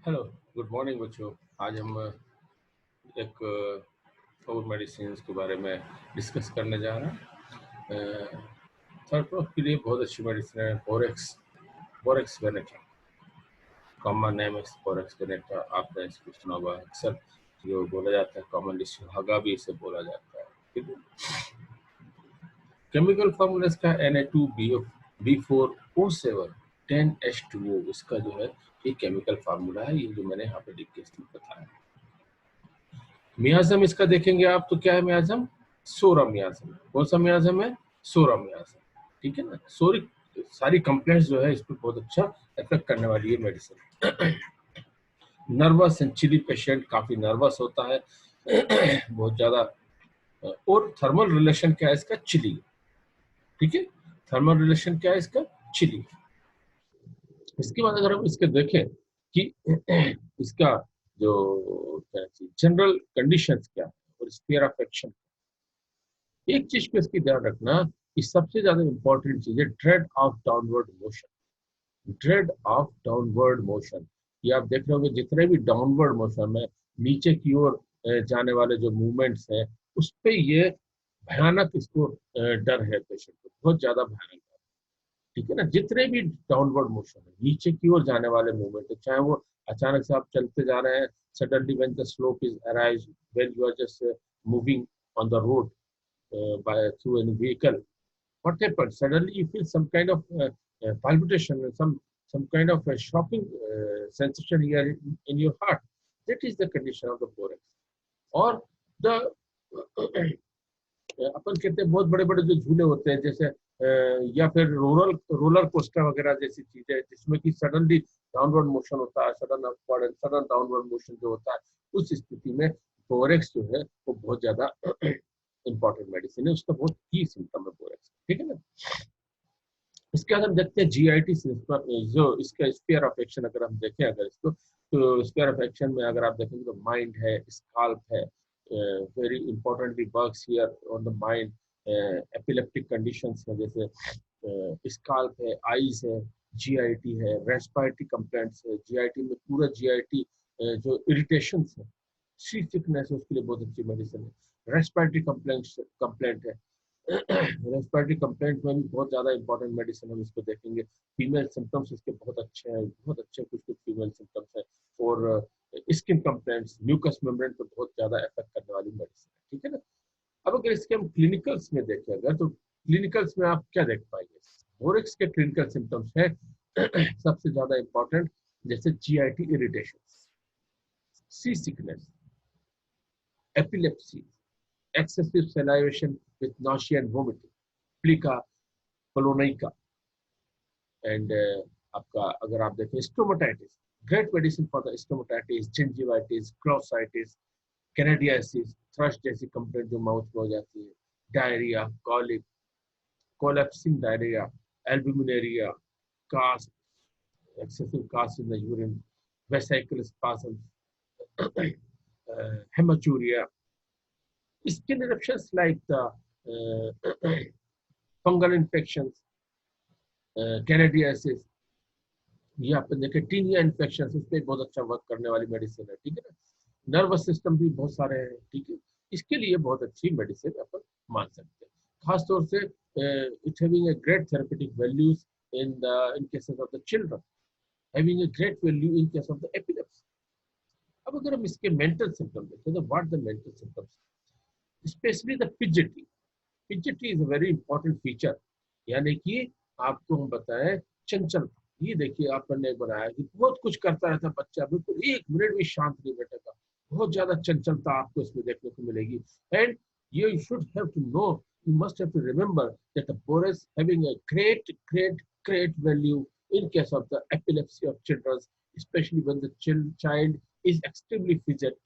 Hello, good morning बच्चों। आज हम एक और मेडिसिन के बारे में डिस्कस करने जा रहे हैं। थर्ड फ्लोर के लिए बहुत अच्छी मेडिसिन है बोरेक्स। बोरेक्स वेनेटा, कॉमन नेम है बोरेक्स वेनेटा। आपने इसको सुना होगा अक्सर, जो बोला जाता है कॉमनली सुहागा भी इसे बोला जाता है। ठीक है। केमिकल फार्मूला इसका Na2B4O7 10H2O, इसका जो है ये केमिकल फार्मूला है। ये जो मैंने यहाँ पे लिख के इसमें बताया। मियाज़म इसका देखेंगे आप तो क्या है मियाज़म? सोरा मियाज़म। कौन सा मियाज़म है? सोरा मियाज़म। ठीक है ना। सोरिक सारी कंप्लेंट्स जो है इस पर बहुत अच्छा इफेक्ट करने वाली है medicine. Nervous and chilly patient काफी नर्वस होता है बहुत ज्यादा। और थर्मल रिलेशन क्या है इसका? चिली। ठीक है। थर्मल रिलेशन क्या है इसका? चिली। इसके बाद अगर हम इसके देखें कि इसका जो जनरल कंडीशंस क्या है और स्फीयर ऑफ एक्शन, एक चीज को इसकी ध्यान रखना कि सबसे ज्यादा इंपॉर्टेंट चीज है dread of downward motion. Dread of downward motion, ये आप देख रहे होंगे जितने भी डाउनवर्ड मोशन में नीचे की ओर जाने वाले जो मूवमेंट्स हैं उस पे ये भयानक इसको डर है पेशेंट को, बहुत ज्यादा भयानक है। ठीक है ना। जितने भी डाउनवर्ड मोशन है, नीचे की ओर जाने वाले मूवमेंट है, चाहे वो अचानक से आप चलते जा रहे हैं, suddenly when the slope is arise, when you are just moving on the road by through any vehicle, what happens? Suddenly you feel some kind of palpitation and some kind of a shocking sensation here in your heart. That is the condition of the thorax. और the अपन कहते हैं बहुत बड़े बड़े जो झूले होते हैं, जैसे या फिर रोलर कोस्टर वगैरह जैसी चीजें जिसमें कि सडनली डाउनवर्ड मोशन होता है, sudden upward and sudden downward motion जो होता है, उस स्थिति में बोरेक्स जो है वो बहुत ज्यादा इंपॉर्टेंट मेडिसिन है। उसका बहुत की सिम्टम है बोरेक्स। ठीक है ना। इसके बाद हम देखते हैं जीआईटी जो इसका स्फीयर ऑफ एक्शन, अगर हम देखें अगर इसको, तो स्फीयर ऑफ एक्शन में अगर आप देखेंगे तो माइंड है, स्काल्प है, very importantly works here on the mind. Epileptic conditions है जैसे स्काल्प है, आईज है, जीआईटी है, रेस्पिरेटरी कंप्लेंट्स है। जीआईटी में पूरा जीआईटी जो इरिटेशन है, सी सिकनेस है, उसके लिए बहुत अच्छी मेडिसिन है। रेस्पिरेटरी कंप्लेंट है, रेस्पिरेटरी कंप्लेंट में भी बहुत ज्यादा इंपॉर्टेंट मेडिसिन हम इसको देखेंगे। फीमेल सिम्टम्स इसके बहुत अच्छे हैं, बहुत अच्छे कुछ कुछ फीमेल सिम्टम्स हैं। और स्किन कंप्लेंट्स, म्यूकस मेम्ब्रेन पर बहुत ज्यादा इफेक्ट करने वाली मेडिसिन है। ठीक है ना। अब अगर इसके हम क्लिनिकल्स में देखें अगर, तो क्लिनिकल्स में आप क्या देख पाएंगे? बोरेक्स के क्लिनिकल सिम्टम्स है सबसे ज्यादा इंपॉर्टेंट, जैसे GIT irritation, sea sickness, epilepsy, excessive salivation with nausea and vomiting, plica polonica, and आपका अगर आप देखें stomatitis, great medicine for the stomatitis, gingivitis, glossitis, candidiasis, thrush जैसी कंप्लेंट जो माउथ में हो जाती है, diarrhoea, colic, collapsing diarrhoea, albuminuria, cast, excessive cast in the urine, vesicle spasms, hematuria, skin eruptions like the fungal infections, कैनेडियासिस, ये आपने देखे taenia infection, उस पर बहुत अच्छा वर्क करने वाली मेडिसिन है। ठीक है ना। नर्वस सिस्टम भी बहुत सारे हैं। ठीक है। इसके लिए बहुत अच्छी मेडिसिन अपन मान सकते हैं, खासतौर से it having a great therapeutic values in cases of the children, having a great value in case of the epilepsy. अब अगर हम इसके मेंटल सिम्टम देखें तो what the mental symptoms, specially the PGT. PGT is a very important feature, यानी कि आपको हम बताएं चंचल। ये देखिए आपने बनाया कि बहुत कुछ करता रहता बच्चा, बिल्कुल एक मिनट भी शांत नहीं बैठेगा, बहुत ज्यादा चंचलता आपको इसमें देखने को मिलेगी। And you should have to know, you must have to remember that the Boris having a great value in case of the epilepsy of children, especially when the child is extremely fidget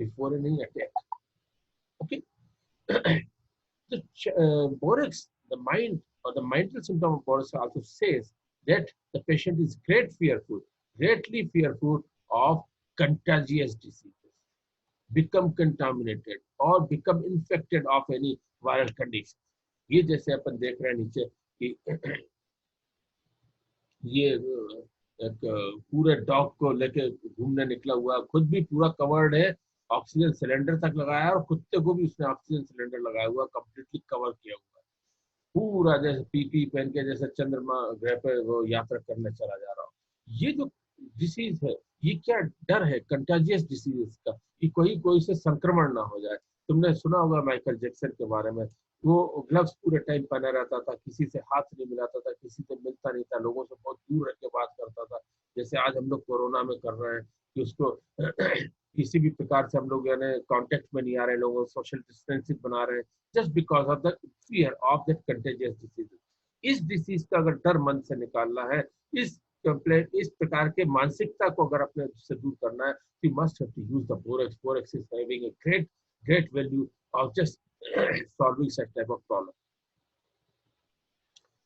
before any attack. Okay. The Borex, the mind or the mental symptom of Borex also says that the patient is greatly fearful of contagious diseases, become contaminated or become infected of any viral condition. ये जैसे अपन देख रहे हैं नीचे कि ये एक पूरे डॉग को लेके घूमने निकला हुआ, खुद भी पूरा कवर्ड है, ऑक्सीजन सिलेंडर तक लगाया है और कुत्ते को भी उसने ऑक्सीजन सिलेंडर लगाया हुआ, कंप्लीटली कवर किया हुआ है, पूरा जैसे पीपी पहन के जैसे चंद्रमा ग्रह पे वो यात्रा करने चला जा रहा हो। ये जो डिसीज है, ये क्या डर है कंटाजियस डिसीज का कि कोई कोई से संक्रमण ना हो जाए। तुमने सुना होगा माइकल जैक्सन के बारे में, वो ग्लव्स पूरे टाइम पहना रहता था, किसी से हाथ नहीं मिलाता था, किसी से मिलता नहीं था, लोगों से बहुत दूर रह के बात करता था, जैसे आज हम लोग कोरोना में कर रहे हैं कि उसको किसी भी प्रकार से हम लोग यानी कांटेक्ट में नहीं आ रहे, लोगों सोशल डिस्टेंसिंग बना रहे हैं, just because of the fear of that contagious disease. इस डिसीज का अगर डर मन से निकालना है, इस कंप्लेंट, इस प्रकार के मानसिकता को अगर अपने से दूर करना है, you must have to use the borax. Borax is having a great value of just solving such type of problem.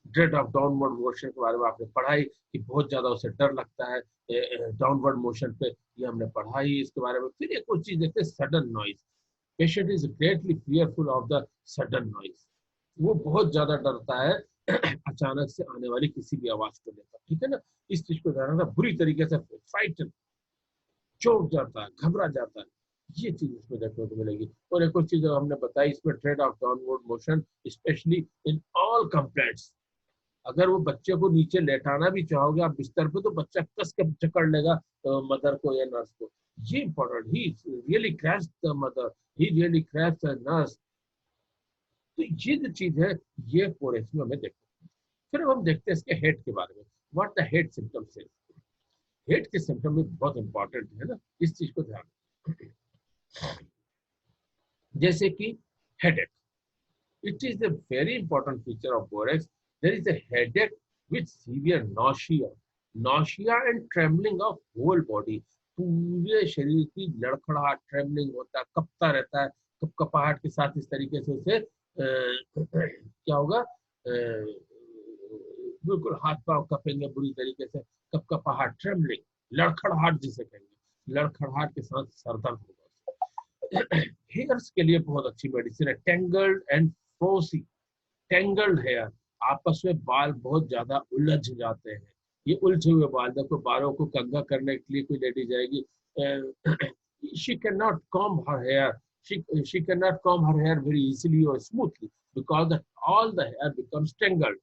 Dread of downward motion के बारे में आपने पढ़ाई कि बहुत ज्यादा उसे डर लगता है डाउनवर्ड मोशन पे, ये हमने पढ़ाई इसके बारे में। फिर एक और चीज देखते हैं, sudden noise. Patient is greatly fearful of the sudden noise. वो बहुत ज्यादा डरता है अचानक से आने वाली किसी भी आवाज को लेकर, ठीक है ना। इस चीज को ध्यान रखना, बुरी तरीके से फ्राइटन, चौंक जाता है, घबरा जाता है, ये चीज इसमें देखने को मिलेगी। और एक और चीज हमने बताई इसमें, trade off downward motion specially in all complaints. अगर वो बच्चे को नीचे लेटाना भी चाहोगे आप बिस्तर पे, तो बच्चा कस के जकड़ लेगा मदर को या नर्स को। ये important, he really grasp the mother, he really grasp the nurse. तो ये जो चीज है, ये फोरेक्स में हमें देखते हैं। फिर हम देखते हैं इसके हेड के बारे में, व्हाट द हेड सिम्टम्स है। हेड के सिम्टम भी बहुत इंपॉर्टेंट है ना, इस चीज को ध्यान रखें। जैसे कि headache, it is a very important feature of borax. There is a headache with severe nausea and trembling of whole body. पूरे शरीर की लड़खड़ाहट, ट्रेमलिंग होता है, कपता रहता है, कपकपाहट के साथ इस तरीके से उसे क्या होगा, बिल्कुल हाथ पांव कपेंगे बुरी तरीके से, कपकपाहट, ट्रेमलिंग, लड़खड़ाहट जिसे कहेंगे, लड़खड़ाहट के साथ सरदर्द होगा। हेयर्स के लिए बहुत अच्छी मेडिसिन है, टेंगल्ड एंड फ्रोसी। टेंगल्ड हेयर, आपस में बाल बहुत ज्यादा उलझ जाते हैं, ये उलझे हुए बाल, देखो बालों को कंघा करने के लिए कोई लेडी जाएगी, she cannot comb her hair, she cannot comb her hair very easily or smoothly because that all the hair becomes tangled.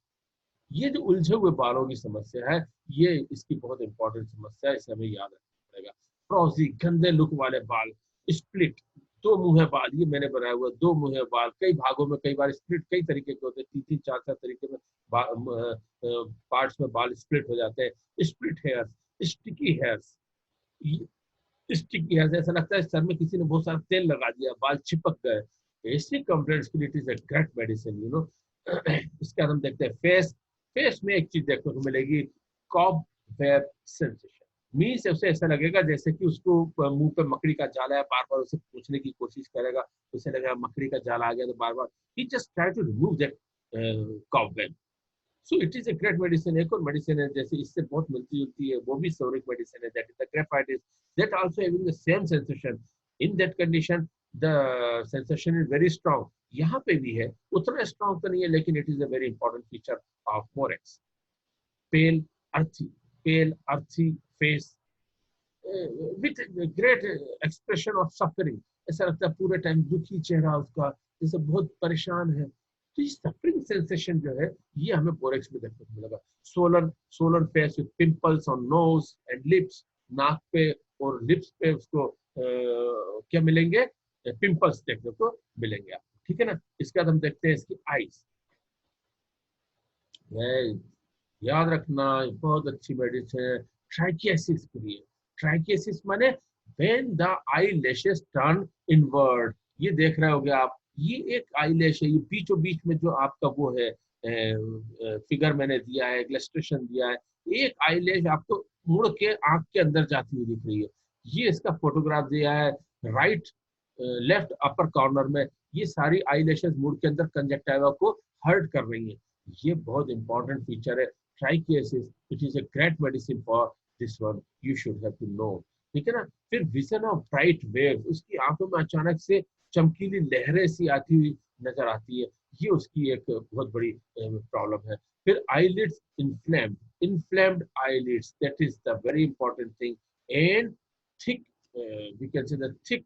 ये जो उलझे हुए बालों की समस्या है, ये इसकी बहुत इंपॉर्टेंट समस्या है, इसे हमें याद रखना पड़ेगा। फ्रॉजी, गंदे लुक वाले बाल, स्प्लिट, दो मुंहे बाल, ये मैंने बनाया हुआ दो मुंहे बाल, कई भागों में, कई बार स्प्लिट कई तरीके के होते हैं, तीन तीन चार चार तरीके में पार्ट्स में बाल स्प्लिट हो जाते हैं। Split hairs, sticky hairs, sticky hairs, ऐसा लगता है सर में किसी ने बहुत सारा तेल लगा दिया, बाल चिपक गए। ऐसी कंप्लेंट्स के लिए it is a great medicine, you know. इसके बाद हम देखते हैं फेस। फेस में एक चीज देखने को मिलेगी, कॉब वेब सेंसेशन। मीन्स उसे ऐसा लगेगा जैसे कि उसको मुंह पे मकड़ी का जाल है, बार बार उसे पूछने की कोशिश करेगा, उसे लगेगा मकड़ी का जाल आ गया, तो बार बार ही just try to remove that cobweb. So it is a great medicine. एक और मेडिसिन है जैसे इससे बहुत मिलती जुलती है, वो भी सोरिक मेडिसिन है, that is the graphites, that also having the same sensation. In that condition the sensation is very strong. यहाँ पे भी है, उतना स्ट्रांग तो नहीं है, लेकिन it is a very important feature of borax. Pale earthy, pale earthy face with great expression of suffering. ऐसा लगता है पूरे टाइम दुखी चेहरा उसका, जैसे बहुत परेशान है। तो ये सफरिंग सेंसेशन जो है, ये हमें बोरेक्स में देखने को मिलेगा। Swollen swollen face with pimples on nose and lips, नाक पे और लिप्स पे उसको क्या मिलेंगे, पिंपल्स देखने को मिलेंगे आपको, ठीक है ना। इसके बाद हम देखते हैं इसकी आईज। याद रखना, बहुत अच्छी मेडिसिन है ट्राइकियासिस के लिए। ट्राइकियासिस माने when the eye lashes turn inward. ये देख रहे होगे आप, ये एक आई लैश है, ये बीचों बीच में जो आपका वो है फिगर मैंने दिया है, इलस्ट्रेशन दिया है, एक आई लैश आपको मुड़ के आंख के अंदर जाती हुई दिख रही है। ये इसका फोटोग्राफ दिया है राइट लेफ्ट अपर कॉर्नर में। ये सारी आई लैशेस मुड़ के अंदर कंजक्टिवा को हर्ट कर रही है। ये बहुत इंपॉर्टेंट फीचर है trichiasis. It is a great medicine for this one, you should have to know, ठीक है ना। फिर विजन ऑफ ब्राइट वेव, उसकी आंखों में अचानक से चमकीली लहरें सी आती हुई नजर आती है, ये उसकी एक बहुत बड़ी प्रॉब्लम है। फिर eyelids inflamed eyelids, that is the very important thing, and thick we can say the thick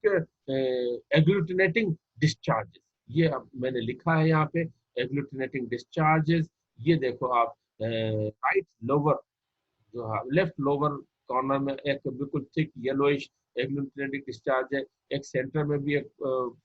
agglutinating discharges. ये अब मैंने लिखा है यहाँ पे agglutinating discharges. ये देखो आप राइट लोअर जो लेफ्ट लोअर कॉर्नर में एक बिल्कुल थिक येलोइश एग्लूटिनेटिंग डिस्चार्ज है। एक सेंटर में भी एक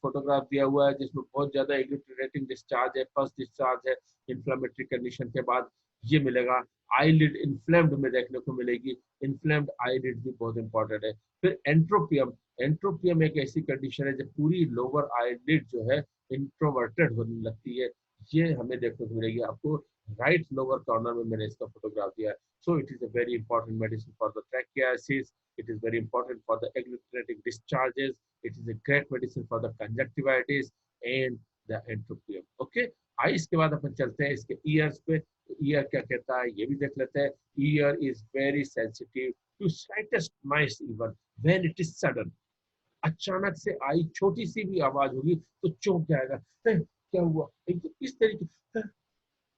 फोटोग्राफ दिया हुआ है जिसमें बहुत ज्यादा एग्लूटिनेटिंग डिस्चार्ज है, फर्स्ट डिस्चार्ज है इन्फ्लेमेटरी कंडीशन के बाद ये मिलेगा। आईलिड इन्फ्लेम्ड में देखने को मिलेगी, इन्फ्लेम्ड आईलिड भी बहुत इंपॉर्टेंट है। फिर एंट्रोपियम, एंट्रोपियम एक ऐसी कंडीशन है जब पूरी लोअर आईलिड जो है इंट्रोवर्टेड होने लगती है, ये हमें देखने को मिलेगी। आपको राइट लोअर कॉर्नर में मैंने इसका फोटोग्राफ दिया है। So it is a very important medicine for the tracheasis. It is very important for the agglutinating discharges. It is a great medicine for the conjunctivitis and the entropium. Okay. Ice के बाद अपन चलते हैं इसके years पे। Year क्या कहता है ये भी देख लेते हैं। Ear is very sensitive to slightest noise even when it is sudden. अचानक से आई छोटी सी भी आवाज होगी तो चौंक जाएगा, क्या हुआ, इस तरीके।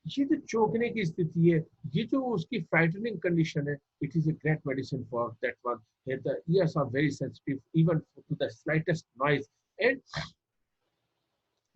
ये जो चौंकने की स्थिति है, ये जो उसकी फ्राइटनिंग कंडीशन है, it is a great medicine for that one. The ears are very sensitive even to the slightest noise, and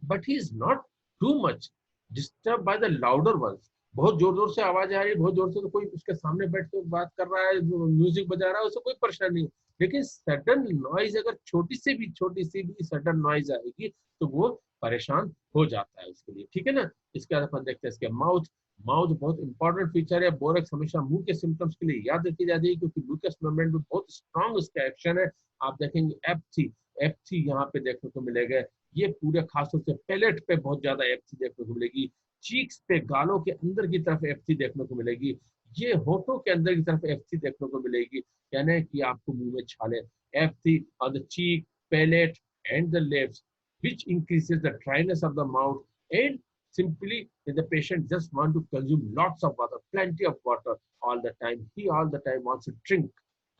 but he is not too much disturbed by the louder ones. बहुत जोर जोर से आवाज आ रही है, बहुत जोर से, तो कोई उसके सामने बैठ के बात कर रहा है, म्यूजिक बजा रहा है, उससे कोई परेशानी नहीं। लेकिन सडन नॉइज, अगर छोटी सी भी सडन नॉइज आएगी तो वो परेशान हो जाता है उसके लिए, ठीक है ना। इसके बाद अपन देखते हैं इसके माउथ। माउथ बहुत इंपॉर्टेंट फीचर है। बोरेक्स हमेशा मुंह के सिम्टम्स के लिए याद रखी जाती है क्योंकि म्यूकस मेम्ब्रेन में बहुत स्ट्रॉन्ग उसका एक्शन है। आप देखेंगे एफ3 यहाँ पे देखने को मिलेगा। ये पूरे खासतौर से पैलेट पे बहुत ज्यादा एफ3 देखने को मिलेगी। चीक्स पे, गालों के अंदर की तरफ एफ3 देखने को मिलेगी। ये होठों के अंदर की तरफ एफ3 देखने को मिलेगी, यानी कि आपको मुंह में छाले। Aphthae on the cheek, palate and the lips which increases the dryness of the mouth, and simply the patient just want to consume lots of water, plenty of water all the time. He all the time wants to drink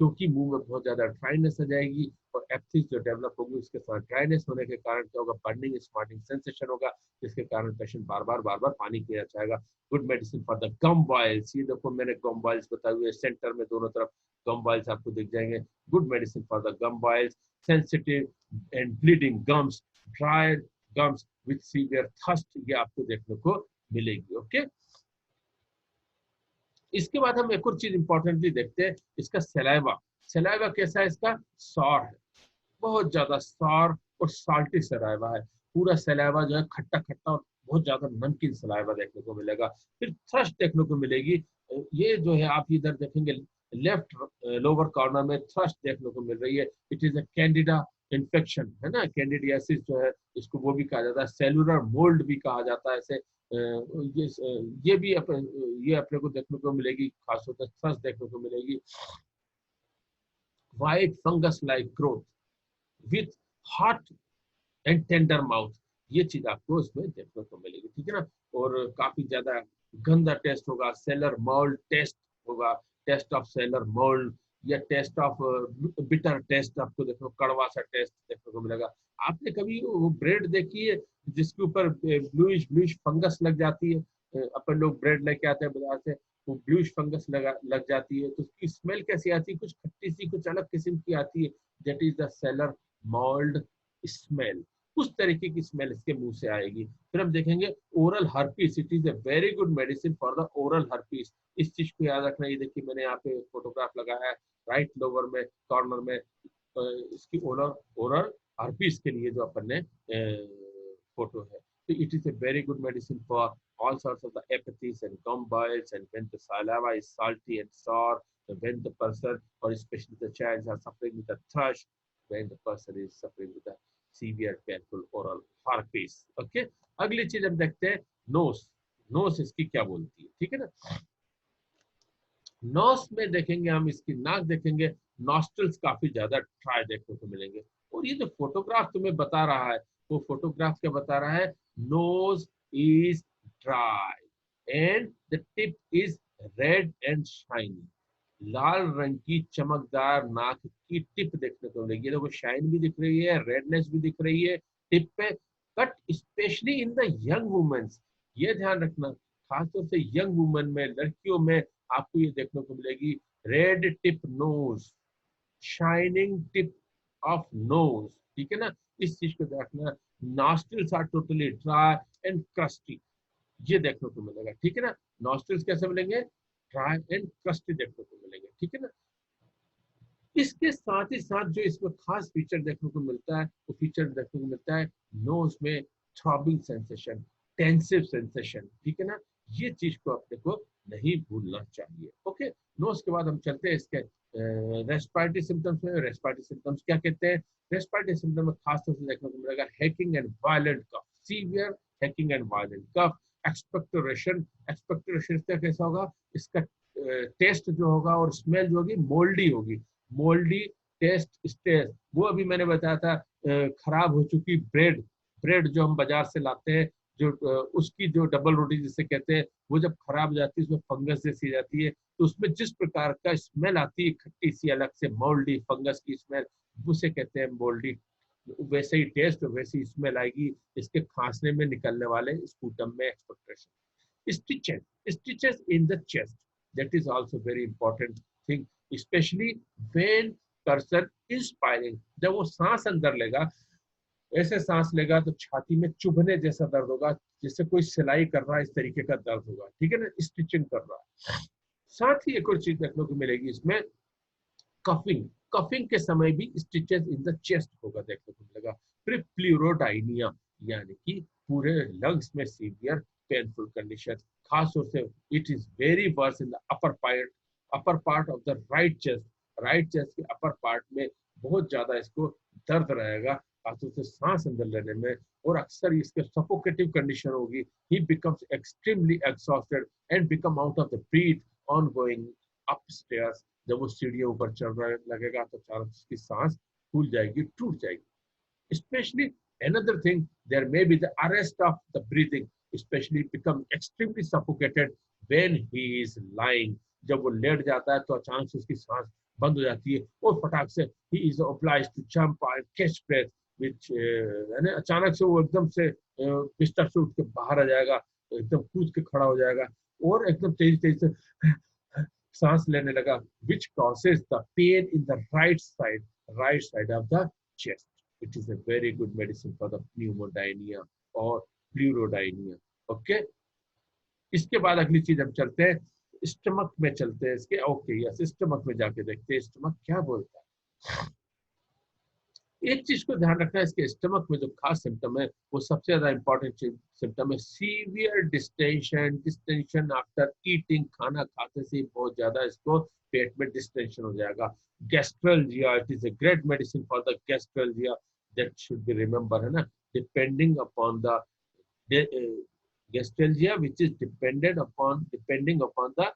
क्योंकि मुंह में बहुत ज्यादा dryness आ जाएगी और एप्थीज जो develop होगी उसके साथ ड्राइनेस होने के कारण क्या होगा, बर्निंग स्मार्टिंग सेंसेशन होगा, जिसके कारण पेशेंट बार बार पानी पीना चाहेगा। Good medicine for the gum boils. ये देखो मैंने गम बॉयल्स बताए हुए, सेंटर में दोनों तरफ गम बॉयल्स आपको दिख जाएंगे। Good medicine for the gum boils. Sensitive and bleeding gums, dry gums with severe thirst, ये आपको देखने को मिलेगी। ओके। इसके बाद हम एक और चीज इंपॉर्टेंटली देखते हैं, इसका सलाइवा। सलाइवा कैसा है इसका? सॉर है, बहुत ज्यादा सॉर और साल्टी सलाइवा है। पूरा सलाइवा जो है खट्टा खट्टा और बहुत ज्यादा नमकीन सलाइवा देखने को मिलेगा। फिर थ्रस्ट देखने को मिलेगी। ये जो है आप इधर देखेंगे लेफ्ट लोअर कॉर्नर में थ्रस्ट देखने को मिल रही है। It is a Candida infection है ना, कैंडिडियासिस जो है इसको वो भी कहा जाता है, सेलुलर मोल्ड भी कहा जाता है इसे। ये भी ये अपने को देखने को मिलेगी, खासतौर से थ्रस्ट देखने को मिलेगी। White fungus like growth with hot and tender mouth, ये चीज आपको इसमें देखने को मिलेगी, ठीक है ना। और काफी ज्यादा गंदा टेस्ट होगा, सेलर मोल्ड टेस्ट होगा, टेस्ट ऑफ सेलर मोल्ड या टेस्ट ऑफ बिटर टेस्ट आपको देखो, कड़वा सा टेस्ट देखने को मिलेगा। आपने कभी वो ब्रेड देखी है जिसके ऊपर ब्लूइश फंगस लग जाती है? अपन लोग ब्रेड लेके आते हैं बाजार से, वो ब्लूइश फंगस लग जाती है तो उसकी स्मेल कैसी आती है? कुछ खट्टी सी, कुछ अलग किस्म की आती है। That is the seller mould smell. उस तरीके की स्मेल इसके मुंह से आएगी। फिर हम देखेंगे oral herpes. It is a very good medicine for the oral herpes. इस चीज को याद रखना। ये देखिए मैंने यहाँ पे फोटोग्राफ लगाया है राइट लोअर में कॉर्नर में, इसकी ओरल हर्पीस के लिए जो अपन ने फोटो है। So it is a very good medicine for all sorts of the apathies and gum boils, and when the saliva is salty and sour, and when the person or especially the child are suffering with a thrush, when the person is suffering with a severe painful oral herpes. Okay, अगली चीज हम देखते हैं nose. Nose इसकी क्या बोलती है, ठीक है ना। नोस में देखेंगे हम, इसकी नाक देखेंगे, नॉस्ट्रल्स काफी ज्यादा ड्राई देखने को मिलेंगे। और ये जो फोटोग्राफ तुम्हें बता रहा है, वो फोटोग्राफ क्या बता रहा है? Nose is dry and the tip is red and shiny. लाल रंग की चमकदार नाक की टिप देखने को मिलेगी। देखो शाइन भी दिख रही है, रेडनेस भी दिख रही है टिप पे, but specially in the young womens. ये ध्यान रखना, खासतौर से यंग वुमेन में, लड़कियों में आपको ये देखने को मिलेगी, red tip nose, shining tip of nose, ठीक है ना, इस चीज को देखना। Nostrils are totally dry and crusty, ये देखने को मिलेगा, ठीक है ना। नॉस्ट्रिल्स कैसे मिलेंगे, ड्राई एंड क्रस्टी देखने को मिलेंगे, ठीक है ना। इसके साथ ही साथ जो इसमें खास फीचर देखने को मिलता है, वो फीचर देखने को मिलता है नोज में थ्रॉबिंग सेंसेशन, टेंसिव सेंसेशन, ठीक है ना। ये चीज को अपने को नहीं भूलना चाहिए। ओके, नोज के बाद हम चलते हैं इसके रेस्पिरेटरी सिम्टम्स में। रेस्पिरेटरी सिम्टम्स क्या कहते हैं, रेस्पिरेटरी सिम्टम में खासतौर से देखने को मिलेगा hacking and violent cough, severe hacking and violent cough, expectoration. Expectoration का कैसा होगा, इसका टेस्ट जो होगा और स्मेल जो होगी मोल्डी होगी, मोल्डी टेस्ट स्टेज। वो अभी मैंने बताया था खराब हो चुकी ब्रेड, ब्रेड जो हम बाजार से लाते हैं, जो उसकी जो डबल रोटी जिसे कहते हैं, वो जब खराब हो जाती है उसमें फंगस जैसी जाती है, तो उसमें जिस प्रकार का स्मेल आती है खट्टी सी अलग से, मोल्डी फंगस की स्मेल, उसे कहते हैं मोल्डी। वैसे ही टेस्ट वैसे ही स्मेल आएगी इसके खांसने में निकलने वाले स्पूटम में expectation. Stitches, stitches in the chest, that is also very important thing, especially when person inspiring, जब वो सांस अंदर लेगा, ऐसे सांस लेगा तो छाती में चुभने जैसा दर्द होगा, जिससे कोई सिलाई कर रहा है इस तरीके का दर्द होगा, ठीक है ना, स्टिचिंग कर रहा है। साथ ही एक और चीज देखने को मिलेगी इसमें, कफिंग, कफिंग के समय भी स्टिचेस इन द चेस्ट होगा देखने को मिलेगा। फिर प्लूरोडाइनिया, यानी कि पूरे लंग्स में सीवियर पेनफुल कंडीशन, खास तौर से it is very worse in the upper part of the right chest, right chest के अपर पार्ट में बहुत ज्यादा इसको दर्द रहेगा, खासतौर से सांस अंदर लेने में, और अक्सर इसके सफोकेटिव कंडीशन होगी। He becomes extremely exhausted and become out of the breath on going upstairs. जब वो सीढ़ियों ऊपर चढ़ रहा लगेगा तो अचानक उसकी सांस फूल जाएगी, टूट जाएगी। Especially another thing, there may be the arrest of the breathing, especially become extremely suffocated when he is lying. जब वो लेट जाता है तो अचानक से उसकी सांस बंद हो जाती है और फटाक से he is obliged to jump and catch breath, which यानी अचानक से वो एकदम से बिस्तर से उठ के बाहर आ जाएगा, एकदम कूद के खड़ा हो जाएगा और एकदम तेजी तेजी से सांस लेने लगा, which causes the pain in the right side of the chest. It is a very good medicine for the pneumodynia or pleurodynia. Okay? इसके बाद अगली चीज हम चलते हैं स्टमक में, चलते हैं इसके। ओके, यस, स्टमक में जाके देखते हैं स्टमक क्या बोलता है। एक चीज को ध्यान रखना है, इसके स्टमक में जो खास सिम्टम है वो सबसे ज्यादा इंपॉर्टेंट सिम्टम है severe distension, distension after eating, खाना खाते से बहुत ज्यादा इसको पेट में डिस्टेंशन हो जाएगा। Gastralgia, it is a great medicine for the gastralgia, that should be remember, है ना, depending upon the gastralgia which is depending upon the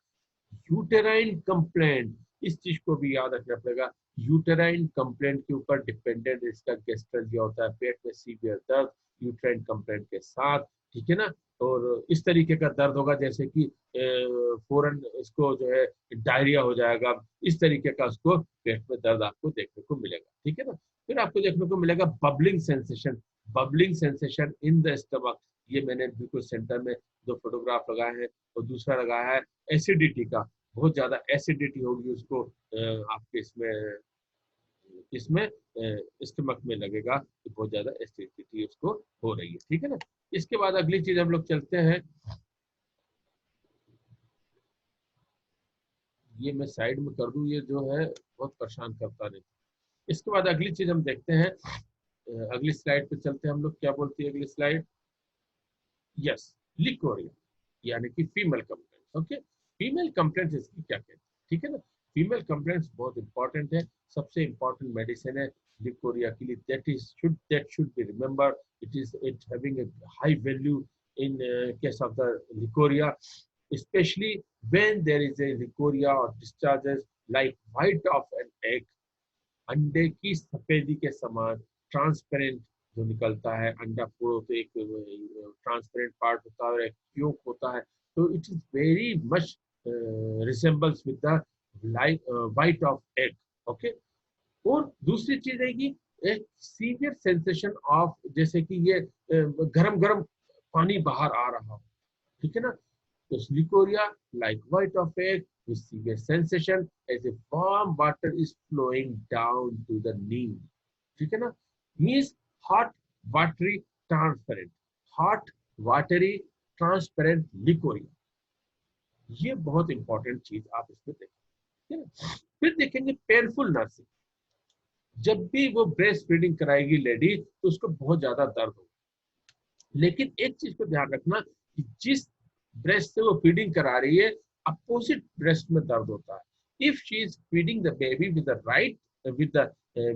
uterine complaint. इस चीज को भी याद रखना पड़ेगा, यूटेराइन कंप्लेंट के ऊपर डिपेंडेंट इसका गैस्ट्रल्जिया होता है, पेट में सीवियर दर्द यूटेराइन कंप्लेंट के साथ, ठीक है ना। और इस तरीके का दर्द होगा जैसे कि फौरन इसको जो है डायरिया हो जाएगा, इस तरीके का उसको पेट में दर्द आपको देखने को मिलेगा, ठीक है ना। फिर आपको देखने को मिलेगा bubbling sensation, bubbling sensation in the stomach. ये मैंने बिल्कुल सेंटर में दो फोटोग्राफ लगाए हैं, और दूसरा लगाया है एसिडिटी का, बहुत ज्यादा एसिडिटी होगी उसको आपके इसमें स्टमक में लगेगा कि बहुत ज्यादा एसिडिटी उसको हो रही है, ठीक है ना। इसके बाद अगली चीज हम लोग चलते हैं, ये मैं साइड में कर दूं, ये जो है बहुत परेशान करता नहीं। इसके बाद अगली चीज हम देखते हैं, अगली स्लाइड पे चलते हैं हम लोग, क्या बोलती है अगली स्लाइड, यस, लिकोरिया, यानी कि female complaints. Okay, female complaints इसकी क्या कहते हैं, ठीक है ना। फीमेल कंप्लेंट्स बहुत इंपॉर्टेंट है, सबसे इंपॉर्टेंट मेडिसिन है लिकोरिया के लिए, that should be remembered. It having a high value in case of the licoria, especially when there is a licoria or discharges like white of an egg, अंडे की सफेदी के समान ट्रांसपेरेंट जो निकलता है, अंडा पूरा तो एक ट्रांसपेरेंट पार्ट होता है और एक योक होता है, तो it is very much resembles with the white of egg. Okay, और दूसरी चीज है कि एक सीवियर सेंसेशन ऑफ, जैसे कि ये गरम गरम पानी बाहर आ रहा हो, ठीक है ना, तो leucorrhoea like white of egg with severe sensation as if warm water is flowing down to the knee. ठीक है ना? Means hot, watery, transparent. Hot, watery, transparent licoria. ये बहुत इंपॉर्टेंट चीज आप इसमें देखें। फिर देखेंगे पेनफुल नर्सिंग। जब भी वो ब्रेस्ट फीडिंग कराएगी लेडी तो उसको बहुत ज्यादा दर्द होगा, लेकिन एक चीज को ध्यान रखना कि जिस ब्रेस्ट से वो फीडिंग करा रही है अपोजिट ब्रेस्ट में दर्द होता है। If she is feeding the baby with the right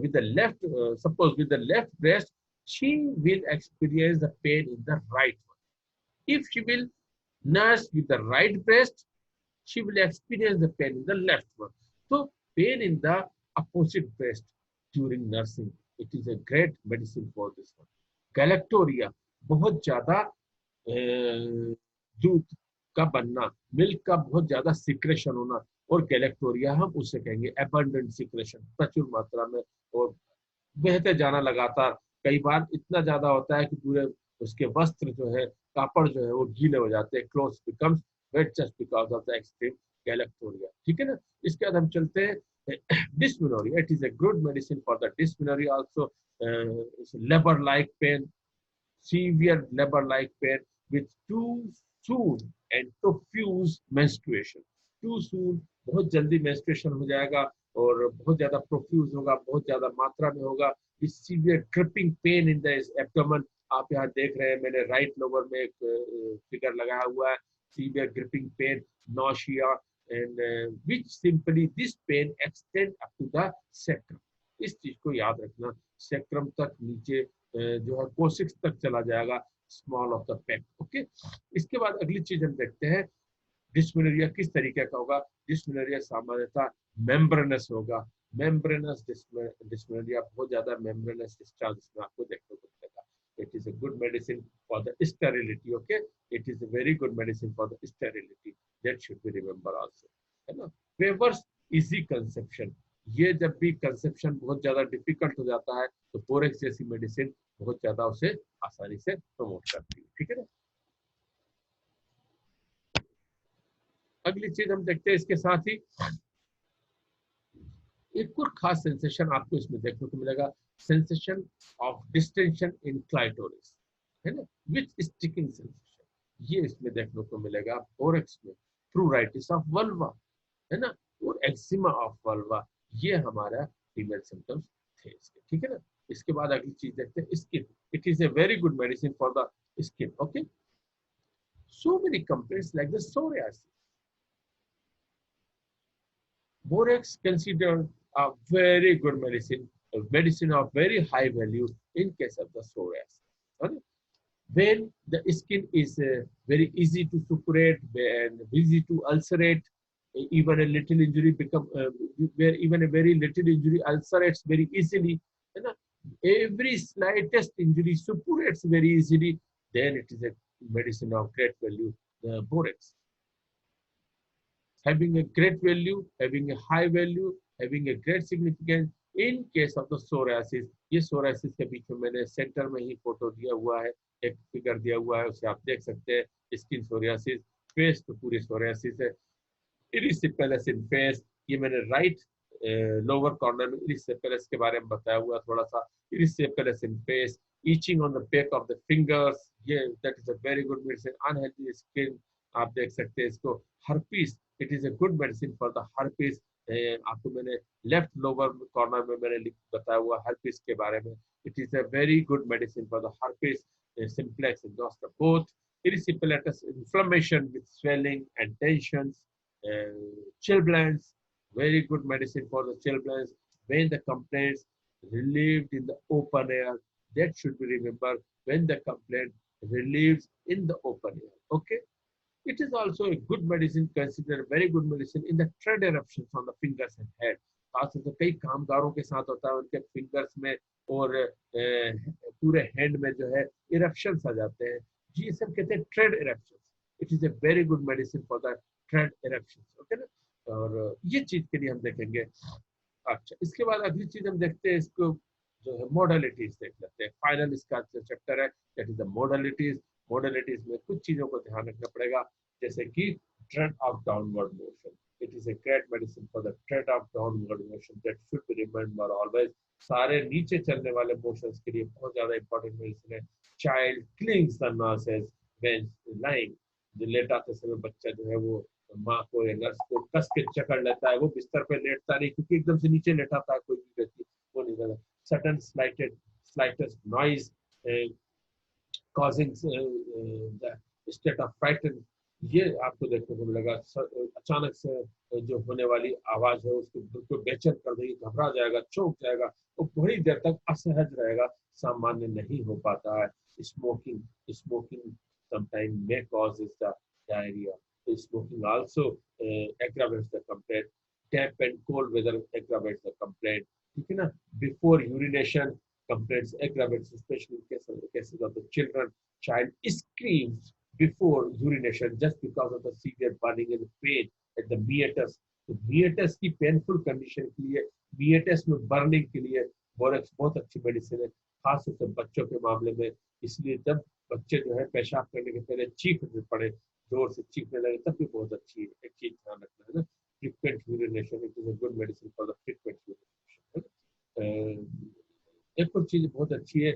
with the left suppose with the left breast, she will experience the pain in the right one. If she will nurse with the right breast, she will experience the pain in the left one. So pain in the opposite breast during nursing, it is a great medicine for this one. Galactoria, बहुत ज्यादा दूध का बनना, milk का बहुत ज्यादा secretion होना, और गैलेक्टोरिया हम उसे कहेंगे एबंडेंट सिक्रेशन, प्रचुर मात्रा में और बहते जाना लगातार। कई बार इतना ज्यादा होता है कि पूरे उसके वस्त्र जो है, कापड़ जो है वो गीले हो जाते हैं, clothes becomes wet just because of the extreme galactorrhoea. ठीक है ना? इसके बाद हम चलते हैं dysmenorrhoea. It is a good medicine for the dysmenorrhoea also. Labour like pain, severe labor-like pain with too soon and profuse menstruation. Too soon, बहुत जल्दी menstruation हो जाएगा और बहुत ज्यादा profuse होगा, बहुत ज्यादा मात्रा में होगा। With severe gripping pain in the abdomen, आप यहाँ देख रहे हैं, मैंने right lower में एक फिगर लगाया हुआ है। Severe gripping pain, nausea, and which simply this pain extend up to the sacrum. इस चीज को याद रखना, सेक्रम तक नीचे जो है कोसिक्स तक चला जाएगा, small of the pet. Okay, इसके बाद अगली चीज हम देखते हैं डिस्मेनोरिया किस तरीके का होगा। डिस्मेनोरिया सामान्यतः मेम्ब्रेनस होगा। मेम्ब्रेनस डिस्मेनोरिया, बहुत ज्यादा मेम्ब्रेनस डिस्चार्ज इसमें आपको देखने को मिलेगा। It is a good medicine for the sterility. Okay, it is a very good medicine for the sterility, that should be remember also, है ना। वेवर्स इजी कंसेप्शन, ये जब भी कंसेप्शन बहुत ज्यादा डिफिकल्ट हो जाता है तो बोरेक्स जैसी मेडिसिन बहुत ज्यादा उसे आसानी से प्रमोट करती है। ठीक है ना? अगली चीज हम देखते हैं, इसके साथ ही एक और खास सेंसेशन आपको इसमें देखने को मिलेगा, sensation of distension in clitoris, है ना, विच स्टिकिंग सेंसेशन, ये इसमें देखने को मिलेगा बोरेक्स में। प्रूराइटिस ऑफ वल्वा, है ना, और एक्जिमा ऑफ वल्वा, ये हमारा फीमेल सिम्टम्स थे इसके। ठीक है ना? इसके बाद अगली चीज देखते हैं skin. It is a very good medicine for the skin. Okay, so many complaints like the psoriasis, borax considered a very good medicine, a medicine of very high value in case of the psoriasis. Okay? When the skin is very easy to suppurate and easy to ulcerate, even a little injury become where even a very little injury ulcerates very easily, you know, every slightest injury suppurates very easily, then it is a medicine of great value, the borax. Having a great value, having a high value, having a great significance in case of the psoriasis. ये psoriasis के बीच में मैंने centre में ही photo दिया हुआ है, एक figure दिया हुआ है, उसे आप देख सकते हैं। स्किन psoriasis, फेस तो पूरी psoriasis है। इरिसिपेलस इन फेस, ये मैंने राइट लोअर कॉर्नर में इरिसिपेलस के बारे में बताया हुआ थोड़ा सा। Erysipelas in face, itching on the back of the fingers, ये that is a very good medicine. Unhealthy skin, आप देख सकते हैं इसको। Herpes, it is a good medicine for the herpes. आपको मैंने लेफ्ट लोअर कॉर्नर में मैंने बताया हुआ हर्पीस के बारे में। It is a very good medicine for the herpes simplex and zoster both. Erysipelatous inflammation with swelling and tensions. Chilblains, very good medicine for the chilblains when the complaints relieved in the open air. That should be remembered, when the complaint relieves in the open air. Okay. It is also a good medicine, considered very good medicine in the thread eruptions on the fingers and head. खासतौर से कई कामगारों के साथ होता है, उनके fingers में और पूरे हैंड में जो है इरप्शंस आ जाते हैं, जी ये सब कहते हैं thread eruptions. It is a very good medicine for the thread eruptions. Okay ना? और ये चीज के लिए हम देखेंगे। अच्छा, इसके बाद अगली चीज हम देखते हैं, इसको जो है मोडालिटीज देख लेते हैं। फाइनल इसका चैप्टर है, that is the modalities. Modalities में कुछ चीजों को ध्यान रखना पड़ेगा। जैसे कि trend of downward motion. It is a great medicine for the trend of downward motion that should be remembered always. सारे नीचे चलने वाले मोशंस के लिए बहुत ज्यादा इंपॉर्टेंट मेडिसिन है. Child clings the nurses when lying. जो लेटाते समय बच्चा जो है वो माँ को या नर्स को कस के जकड़ लेता है, वो बिस्तर पे लेटता नहीं क्योंकि एकदम से नीचे लेटा था कोई भी व्यक्ति, वो नहीं करता. Sudden slightest noise causing the state of frightened, ये आपको देखने को मिलेगा. अचानक से जो होने वाली आवाज है उसको बिल्कुल बेचैन कर देगी, घबरा जाएगा, चौंक जाएगा, वो थोड़ी देर तक असहज रहेगा, सामान्य नहीं हो पाता है. Smoking smoking sometimes may causes the diarrhea. So smoking also aggravates the complaint. Damp and cold weather aggravates the complaint. ठीक है ना. Before urination complaints aggravates, especially in cases of the children. Child screams before urination just because of the severe burning and pain at the meatus. तो meatus की painful condition के लिए, meatus में burning के लिए बहुत अच्छी मेडिसिन है, खास तौर से बच्चों के मामले में. इसलिए जब बच्चे जो है पेशाब करने के पहले चीखने पड़े, जोर से चीखने लगे, तब भी बहुत अच्छी है. एक चीज ध्यान रखना है ना, frequent urination. It is a good medicine for the frequent urination. एक और चीज बहुत अच्छी है,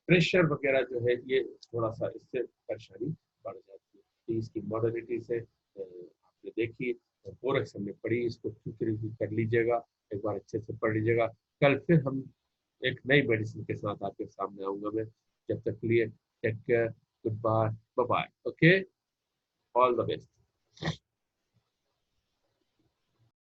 प्रेशर वगैरह जो है ये थोड़ा सा इससे परेशानी बढ़ जाती है. तो इसकी मॉडर्निटी से आपने देखी, बोरक्स हमने पढ़ी, इसको रिव्यू कर लीजिएगा, एक बार अच्छे से पढ़ लीजिएगा. कल फिर हम एक नई मेडिसिन के साथ आपके सामने आऊंगा मैं. जब तक के लिए take care, good bye, bye bye. Okay, all the best.